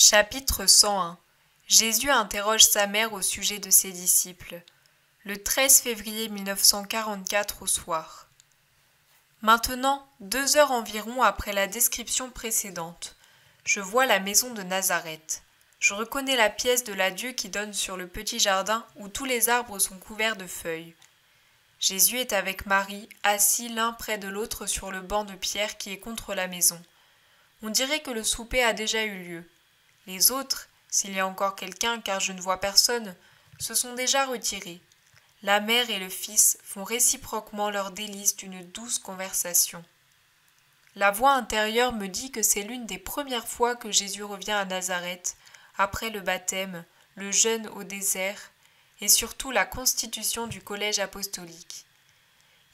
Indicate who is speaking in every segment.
Speaker 1: Chapitre 101. Jésus interroge sa mère au sujet de ses disciples. Le 13 février 1944 au soir. Maintenant, 2 heures environ après la description précédente, je vois la maison de Nazareth. Je reconnais la pièce de l'adieu qui donne sur le petit jardin où tous les arbres sont couverts de feuilles. Jésus est avec Marie, assis l'un près de l'autre sur le banc de pierre qui est contre la maison. On dirait que le souper a déjà eu lieu. Les autres, s'il y a encore quelqu'un car je ne vois personne, se sont déjà retirés. La mère et le fils font réciproquement leurs délices d'une douce conversation. La voix intérieure me dit que c'est l'une des premières fois que Jésus revient à Nazareth, après le baptême, le jeûne au désert, et surtout la constitution du collège apostolique.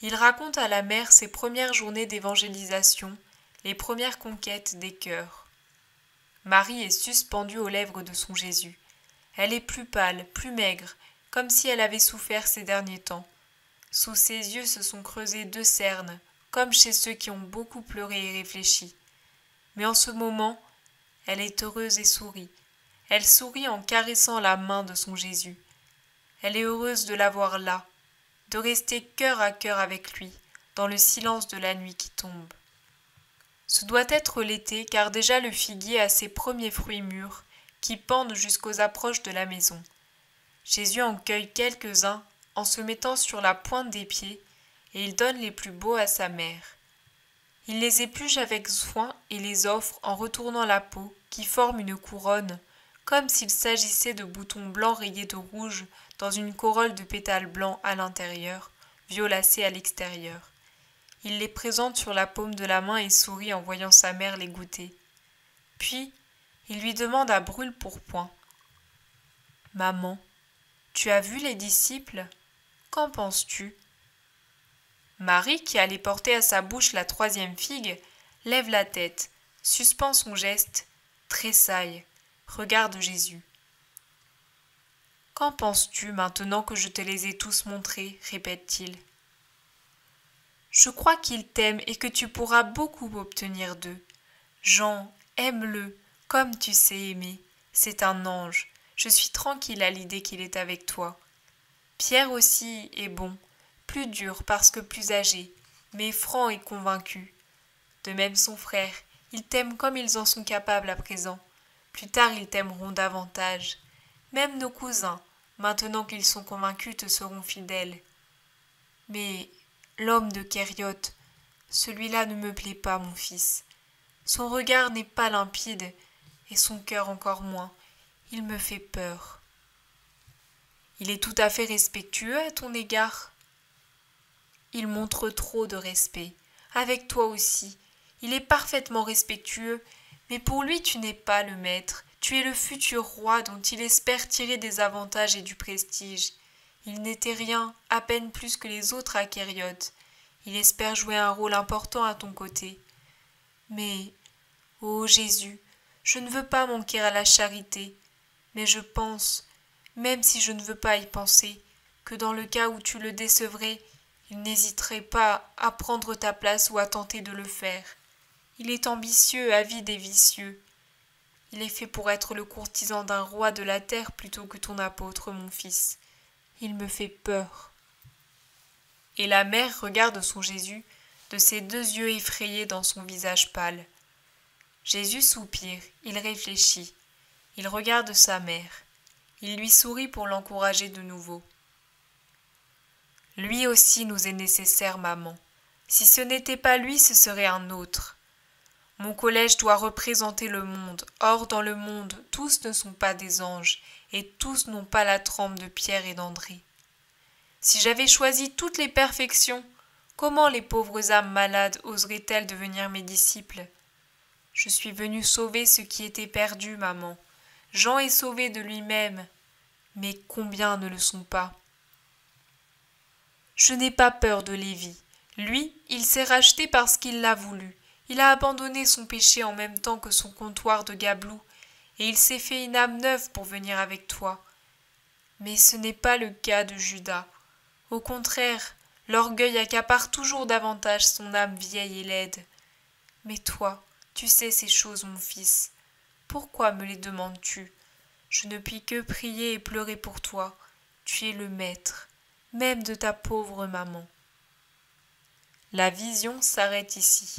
Speaker 1: Il raconte à la mère ses premières journées d'évangélisation, les premières conquêtes des cœurs. Marie est suspendue aux lèvres de son Jésus. Elle est plus pâle, plus maigre, comme si elle avait souffert ces derniers temps. Sous ses yeux se sont creusées 2 cernes, comme chez ceux qui ont beaucoup pleuré et réfléchi. Mais en ce moment, elle est heureuse et sourit. Elle sourit en caressant la main de son Jésus. Elle est heureuse de l'avoir là, de rester cœur à cœur avec lui, dans le silence de la nuit qui tombe. Ce doit être l'été, car déjà le figuier a ses premiers fruits mûrs, qui pendent jusqu'aux approches de la maison. Jésus en cueille quelques-uns, en se mettant sur la pointe des pieds, et il donne les plus beaux à sa mère. Il les épluche avec soin et les offre en retournant la peau, qui forme une couronne, comme s'il s'agissait de boutons blancs rayés de rouge dans une corolle de pétales blancs à l'intérieur, violacés à l'extérieur. Il les présente sur la paume de la main et sourit en voyant sa mère les goûter. Puis, il lui demande à brûle-pourpoint. « Maman, tu as vu les disciples? Qu'en penses-tu » Marie, qui allait porter à sa bouche la 3e figue, lève la tête, suspend son geste, tressaille, regarde Jésus. « Qu'en penses-tu maintenant que je te les ai tous montrés » répète-t-il. Je crois qu'il t'aime et que tu pourras beaucoup obtenir d'eux. Jean, aime-le, comme tu sais aimer. C'est un ange. Je suis tranquille à l'idée qu'il est avec toi. Pierre aussi est bon, plus dur parce que plus âgé, mais franc et convaincu. De même son frère, ils t'aiment comme ils en sont capables à présent. Plus tard ils t'aimeront davantage. Même nos cousins, maintenant qu'ils sont convaincus, te seront fidèles. Mais l'homme de Kériote, celui-là ne me plaît pas, mon fils. Son regard n'est pas limpide, et son cœur encore moins. Il me fait peur. Il est tout à fait respectueux à ton égard. Il montre trop de respect. Avec toi aussi. Il est parfaitement respectueux, mais pour lui tu n'es pas le maître. Tu es le futur roi dont il espère tirer des avantages et du prestige. Il n'était rien, à peine plus que les autres à Kériote. Il espère jouer un rôle important à ton côté. Mais, ô Jésus, je ne veux pas manquer à la charité, mais je pense, même si je ne veux pas y penser, que dans le cas où tu le décevrais, il n'hésiterait pas à prendre ta place ou à tenter de le faire. Il est ambitieux, avide et vicieux. Il est fait pour être le courtisan d'un roi de la terre plutôt que ton apôtre, mon fils. Il me fait peur. » Et la mère regarde son Jésus de ses 2 yeux effrayés dans son visage pâle. Jésus soupire, il réfléchit, il regarde sa mère, il lui sourit pour l'encourager de nouveau. Lui aussi nous est nécessaire, maman. Si ce n'était pas lui, ce serait un autre. Mon collège doit représenter le monde. Or, dans le monde, tous ne sont pas des anges, et tous n'ont pas la trempe de Pierre et d'André. Si j'avais choisi toutes les perfections, comment les pauvres âmes malades oseraient-elles devenir mes disciples? Je suis venue sauver ce qui était perdu, maman. Jean est sauvé de lui-même, mais combien ne le sont pas? Je n'ai pas peur de Lévi. Lui, il s'est racheté parce qu'il l'a voulu. Il a abandonné son péché en même temps que son comptoir de gabelou, et il s'est fait une âme neuve pour venir avec toi. Mais ce n'est pas le cas de Judas. Au contraire, l'orgueil accapare toujours davantage son âme vieille et laide. Mais toi, tu sais ces choses, mon fils. pourquoi me les demandes-tu? Je ne puis que prier et pleurer pour toi. Tu es le maître, même de ta pauvre maman. La vision s'arrête ici.